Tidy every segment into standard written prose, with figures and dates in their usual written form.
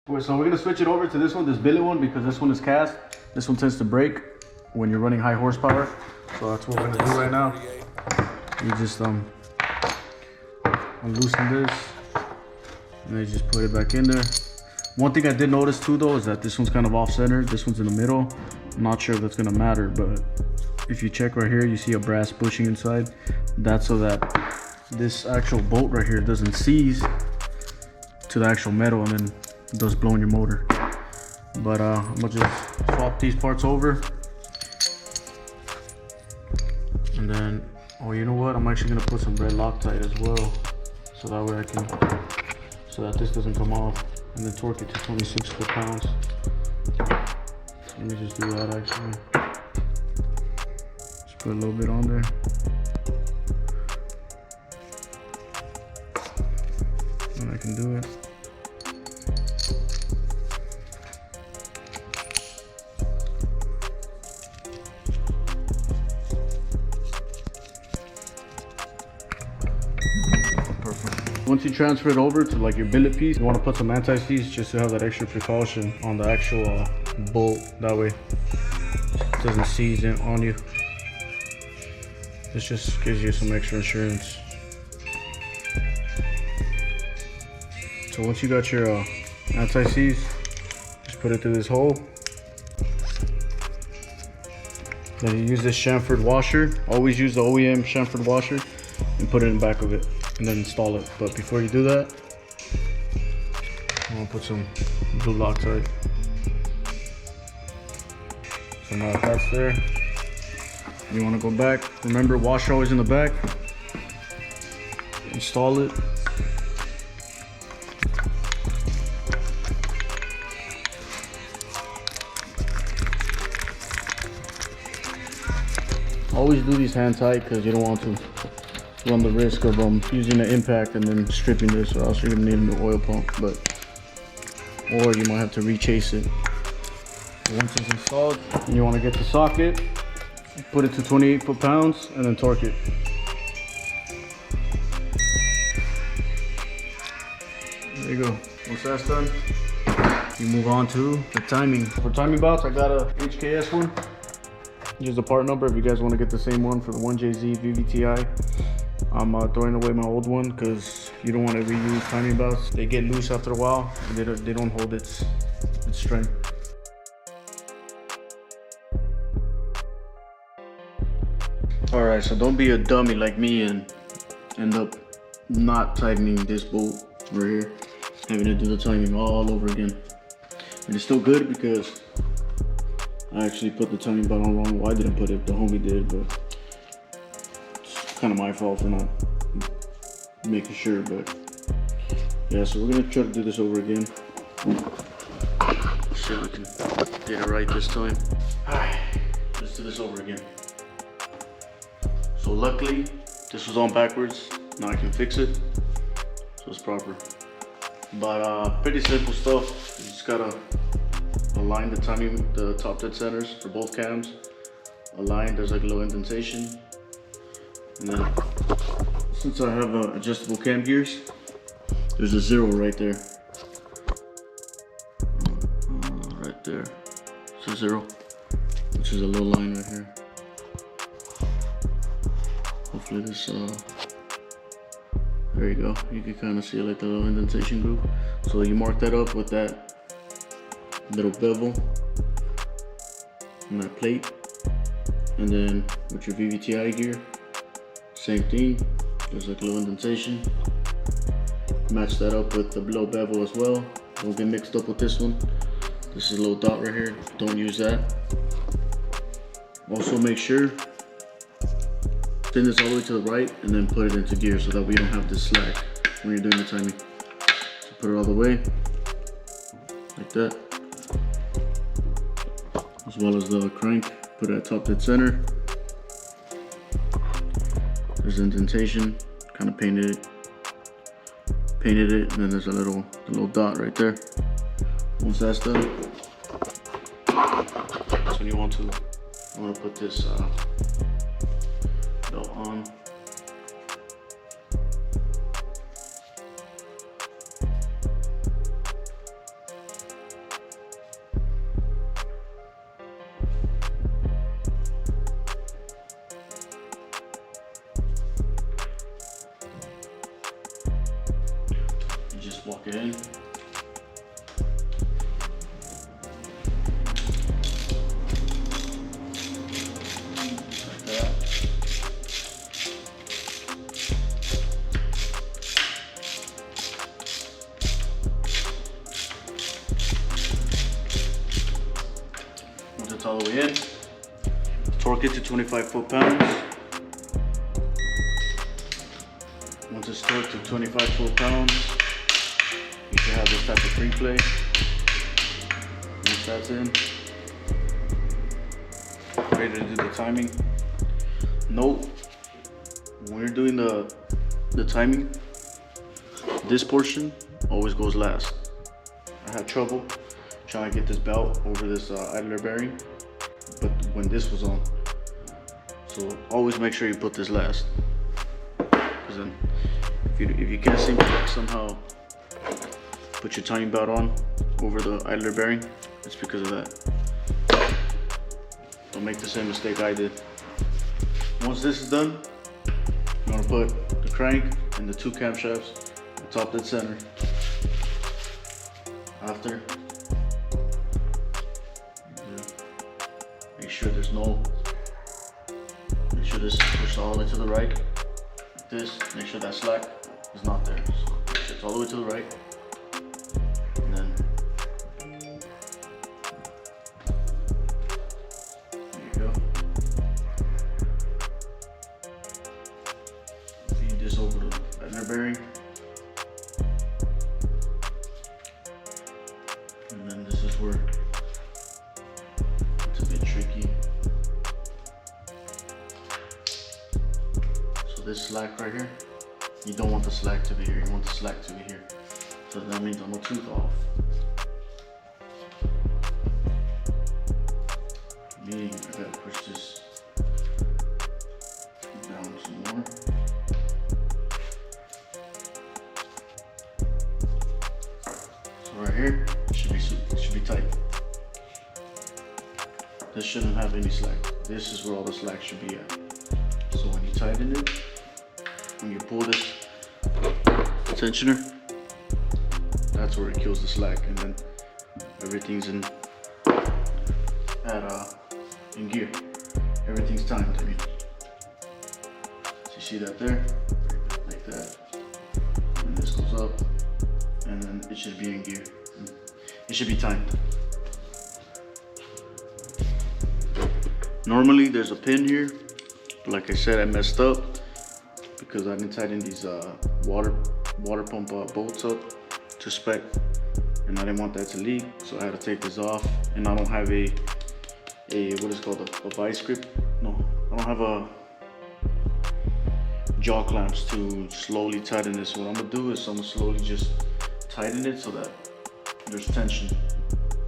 So we're gonna switch it over to this one, this billet one, because this one is cast. This one tends to break when you're running high horsepower. So that's what we're gonna do right now. You just unloosen this, and then you just put it back in there. One thing I did notice too though is that this one's kind of off-center. This one's in the middle. I'm not sure if that's gonna matter, but if you check right here, you see a brass bushing inside. That's so that this actual bolt right here doesn't seize to the actual metal and then does blow in your motor. But I'm gonna just swap these parts over, and then you know what, I'm actually gonna put some red Loctite as well, so that way I can, so that this doesn't come off, and then torque it to 26 foot-pounds. Let me just do that actually. Just put a little bit on there. And I can do it. Once you transfer it over to like your billet piece, you want to put some anti-seize just to have that extra precaution on the actual bolt. That way it doesn't seize in on you. This just gives you some extra insurance. So once you got your anti-seize, just put it through this hole. Then you use this chamfered washer. Always use the OEM chamfered washer and put it in the back of it, and then install it. But before you do that, I'm gonna put some blue Loctite. So now that that's there, you wanna go back. Remember, washer always in the back. Install it. Always do these hand tight because you don't want to run the risk of using an impact and then stripping this, or else you're gonna need a new oil pump. Or you might have to rechase it. Once it's installed, you want to get the socket, put it to 28 foot-pounds, and then torque it. There you go. Once that's done, you move on to the timing. For timing belts, I got a HKS one. Here's the part number if you guys want to get the same one for the 1JZ vvti. I'm throwing away my old one because you don't want to reuse timing belts. They get loose after a while and they don't hold its strength. Alright, so don't be a dummy like me and end up not tightening this bolt right here, having to do the timing all over again. And it's still good because I actually put the timing belt on wrong. Well, I didn't put it, the homie did, but it's kind of my fault for not making sure. But yeah, so we're gonna try to do this over again. See if we can get it right this time. Alright, let's do this over again. So luckily, this was on backwards. Now I can fix it, so it's proper. But pretty simple stuff. You just gotta align the timing, the top dead centers for both cams. Align, there's like a little indentation. And then, since I have adjustable cam gears, there's a 0 right there. Right there. It's a 0, which is a little line right here. Hopefully this, there you go. You can kind of see like the little indentation groove. So you mark that up with that little bevel and that plate, and then with your vvti gear, same thing. There's like a little indentation. Match that up with the little bevel as well. Don't get mixed up with this one. This is a little dot right here. Don't use that. Also make sure spin this all the way to the right and then put it into gear so that we don't have this slack when you're doing the timing. So put it all the way like that. As well as the crank, put it at top dead center. There's indentation, kind of painted it, and then there's a little dot right there. Once that's done, that's when you want to put this belt on. it's all the way in. Torque it to 25 foot-pounds. Once it's torqued to 25 foot-pounds, you should have this type of free play. Once that's in, ready to do the timing. Note, when you're doing the timing, this portion always goes last. I had trouble trying to get this belt over this idler bearing, but when this was on, so always make sure you put this last, because then if you can't seem to somehow put your timing belt on over the idler bearing, it's because of that. Don't make the same mistake I did. Once this is done, you want to put the crank and the two camshafts top dead center. After, make sure this is pushed all the way to the right. Like this, make sure that slack is not there. So it's all the way to the right. And then, there you go. Feed this over the inner bearing. And then this is where it's a bit tricky. So this slack right here, you don't want the slack to be here, you want the slack to be here. So that means I'm gonna tooth off. Meaning I gotta push this down some more. So right here, it should be tight. This shouldn't have any slack. This is where all the slack should be at. So when you tighten it, when you pull this tensioner, that's where it kills the slack, and then everything's in gear. Everything's timed. I mean, so you see that there, like that, and this goes up, and then it should be in gear. It should be timed. Normally there's a pin here, but like I said, I messed up because I didn't tighten these water pump bolts up to spec, and I didn't want that to leak, so I had to take this off. And I don't have a what is called a vice grip. No, I don't have a jaw clamps to slowly tighten this. What I'm gonna do is I'm gonna slowly just tighten it so that there's tension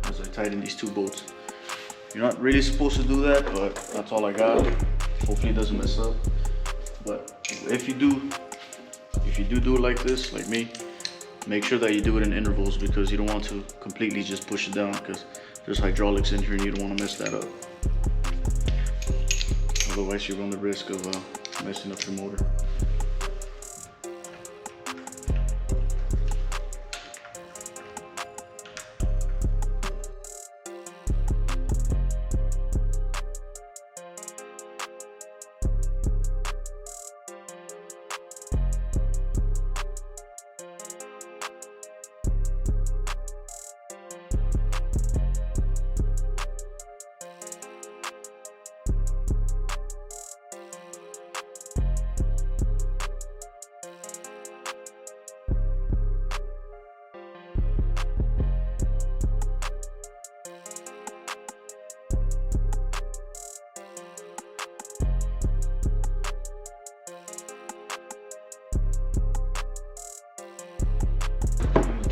as I tighten these two bolts. You're not really supposed to do that, but that's all I got. Hopefully it doesn't mess up. But if you do it like this, like me, make sure that you do it in intervals, because you don't want to completely just push it down, because there's hydraulics in here and you don't want to mess that up. Otherwise you run the risk of messing up your motor.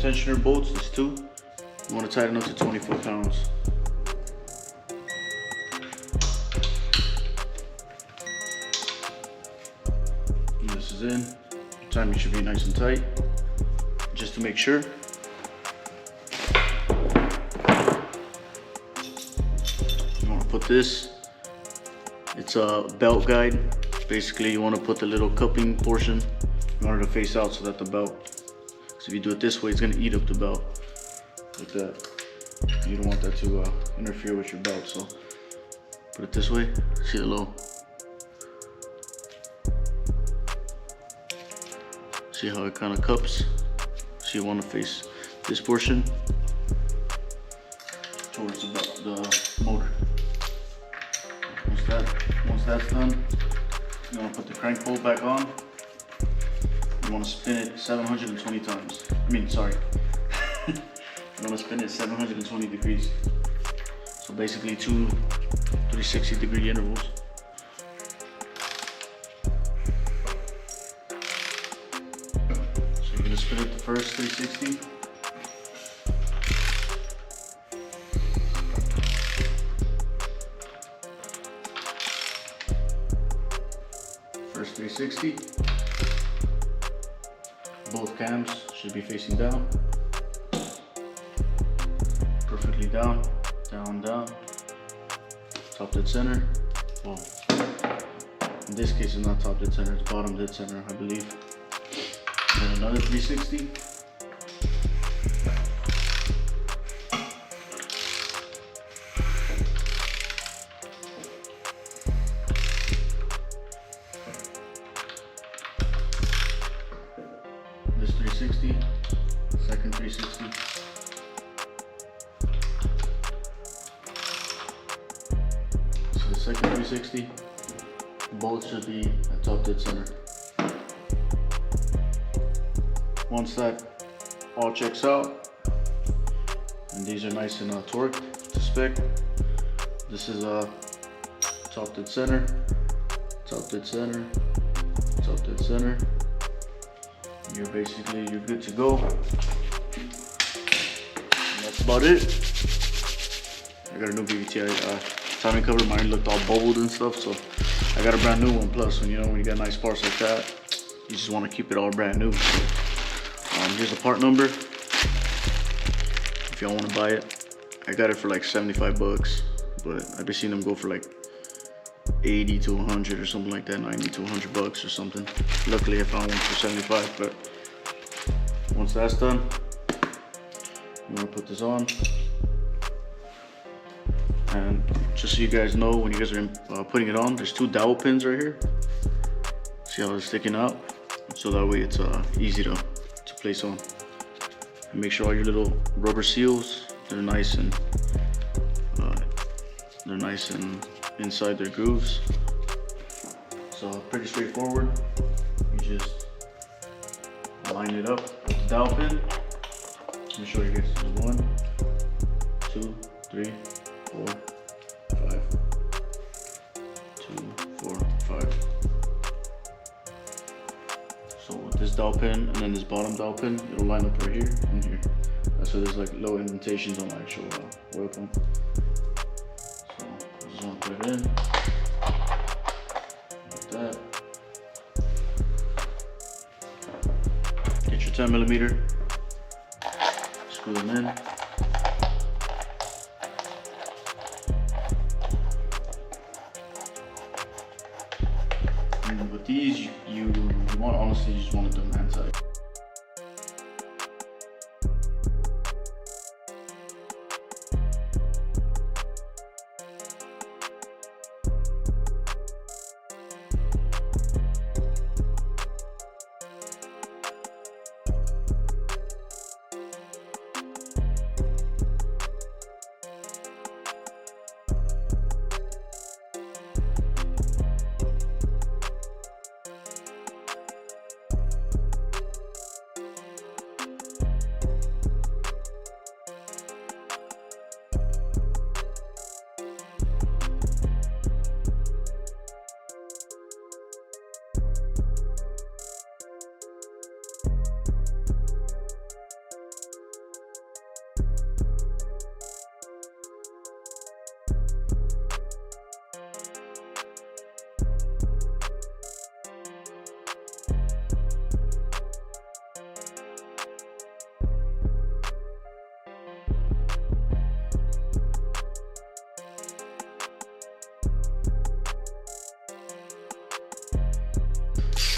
Tensioner bolts, there's two. You want to tighten up to 20 foot-pounds. And this is in. Timing should be nice and tight, just to make sure. You want to put this. It's a belt guide. Basically, you want to put the little cupping portion. You want it to face out so that the belt. So if you do it this way, it's gonna eat up the belt, like that. You don't want that to interfere with your belt, so put it this way. See the low. See how it kind of cups? So you want to face this portion towards the motor. Once that's done, you want to put the crank bolt back on. You want to spin it 720 times. You want to spin it 720 degrees. So basically 2 360-degree intervals. So you're going to spin it the first 360. First 360. Both cams should be facing down. Perfectly down, down, down. Top dead center. Well, in this case it's not top dead center, it's bottom dead center, I believe. And then another 360. This 360, second 360. So the second 360, both should be at top dead center. Once that all checks out, and these are nice and torqued to spec, this is top dead center, top dead center, top dead center. You're good to go. And that's about it. I got a new vvti timing cover. Mine looked all bubbled and stuff, so I got a brand new one. Plus, when you got nice parts like that, you just want to keep it all brand new. Here's the part number if y'all want to buy it. I got it for like 75 bucks, but I've been seeing them go for like 80 to 100 or something like that, 90 to 100 bucks or something. Luckily I found one for 75, but once that's done, you want to put this on. And just so you guys know, when you guys are putting it on, there's 2 dowel pins right here. See how they're sticking out? So that way it's easy to place on. And make sure all your little rubber seals, they're nice and inside their grooves. So pretty straightforward. You just line it up with the dowel pin. Let me show you guys. 1, 2, 3, 4, 5. 2, 4, 5. So with this dowel pin and then this bottom dowel pin, it'll line up right here and here. That's why there's like low indentations on the actual oil pump. So I just want to put it in like that. Get your 10mm. Screw them in. And with these, you want, honestly, you just want to do them hand tight.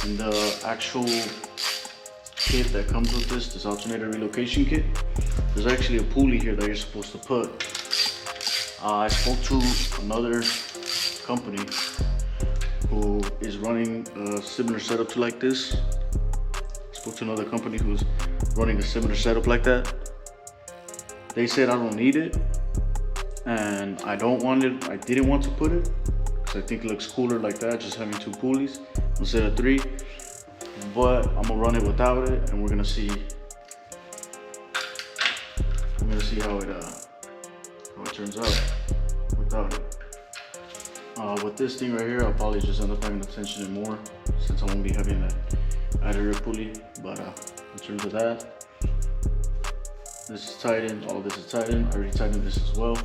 And the actual kit that comes with this alternator relocation kit, there's actually a pulley here that you're supposed to put. I spoke to another company who is running a similar setup to like this. Spoke to another company who's running a similar setup like that. They said I don't need it, and I didn't want to put it, because because I think it looks cooler like that, just having 2 pulleys instead of 3. But I'm gonna run it without it, and we're gonna see how it turns out without it. With this thing right here, I'll probably just end up having to tension it more since I won't be having that adder pulley. But in terms of that, this is tightened, all of this is tightened. I already tightened this as well.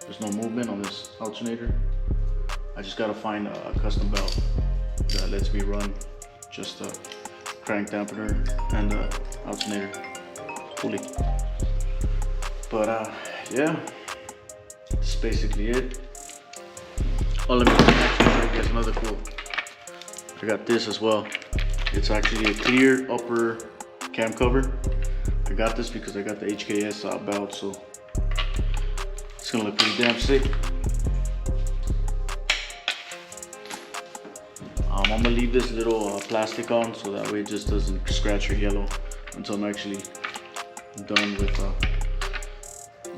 There's no movement on this alternator. I just gotta find a custom belt that lets me run just a crank dampener and the alternator pulley. But yeah, that's basically it. Oh, let me actually show you guys another quote. I got this as well. It's actually a clear upper cam cover. I got this because I got the HKS belt, so it's gonna look pretty damn sick. I'm gonna leave this little plastic on so that way it just doesn't scratch or yellow until I'm actually done with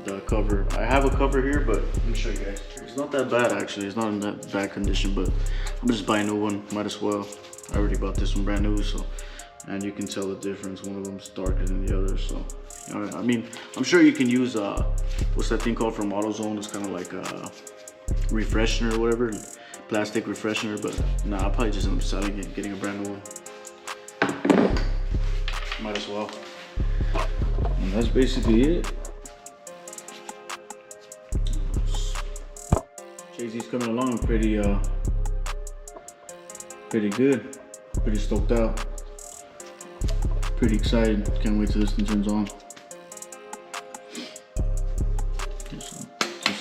the cover. I have a cover here, but let me show you guys. It's not that bad actually. It's not in that bad condition, but I'm just buying a new one. Might as well. I already bought this one brand new, so, and you can tell the difference. One of them's darker than the other, so I mean, I'm sure you can use what's that thing called from AutoZone? It's kind of like a refreshener or whatever, plastic refreshener. But nah, I'll probably just end up selling it, getting a brand new one. Might as well. And that's basically it. Jay-Z's coming along pretty good, pretty stoked out, pretty excited. Can't wait till this thing turns on.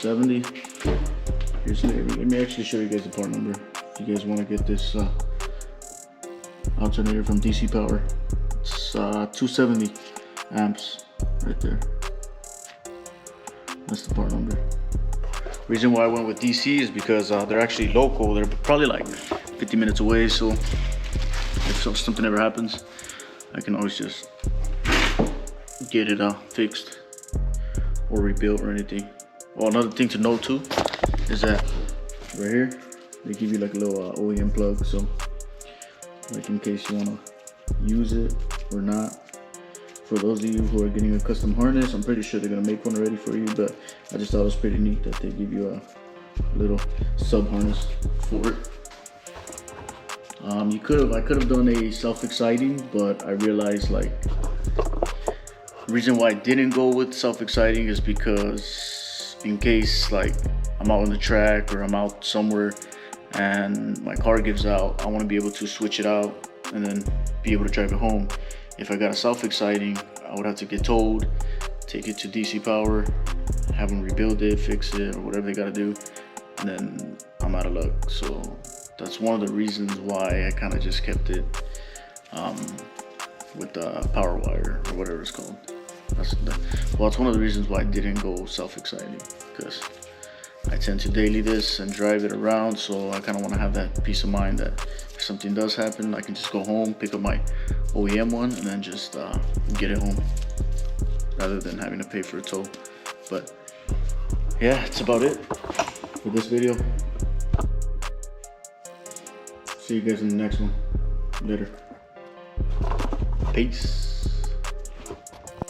270. Here's, let me actually show you guys the part number if you guys want to get this alternator from DC Power. It's 270 amps right there. That's the part number. Reason why I went with DC is because they're actually local. They're probably like 50 minutes away, so if something ever happens, I can always just get it fixed or rebuilt or anything. Well, another thing to note too is that right here they give you like a little OEM plug, so like in case you want to use it or not. For those of you who are getting a custom harness, I'm pretty sure they're gonna make one already for you, but I just thought it was pretty neat that they give you a little sub harness for it. I could have done a self-exciting, but I realized like the reason why I didn't go with self-exciting is because in case like I'm out on the track or I'm out somewhere and my car gives out, I want to be able to switch it out and then be able to drive it home. If I got a self-exciting, I would have to get towed, take it to DC Power, have them rebuild it, fix it, or whatever they gotta do, and then I'm out of luck. So that's one of the reasons why I kind of just kept it with the power wire or whatever it's called. That's one of the reasons why I didn't go self-exciting, because I tend to daily this and drive it around, so I kind of want to have that peace of mind that if something does happen, I can just go home, pick up my OEM one, and then just get it home, rather than having to pay for a tow. But yeah, that's about it for this video. See you guys in the next one. Later. Peace.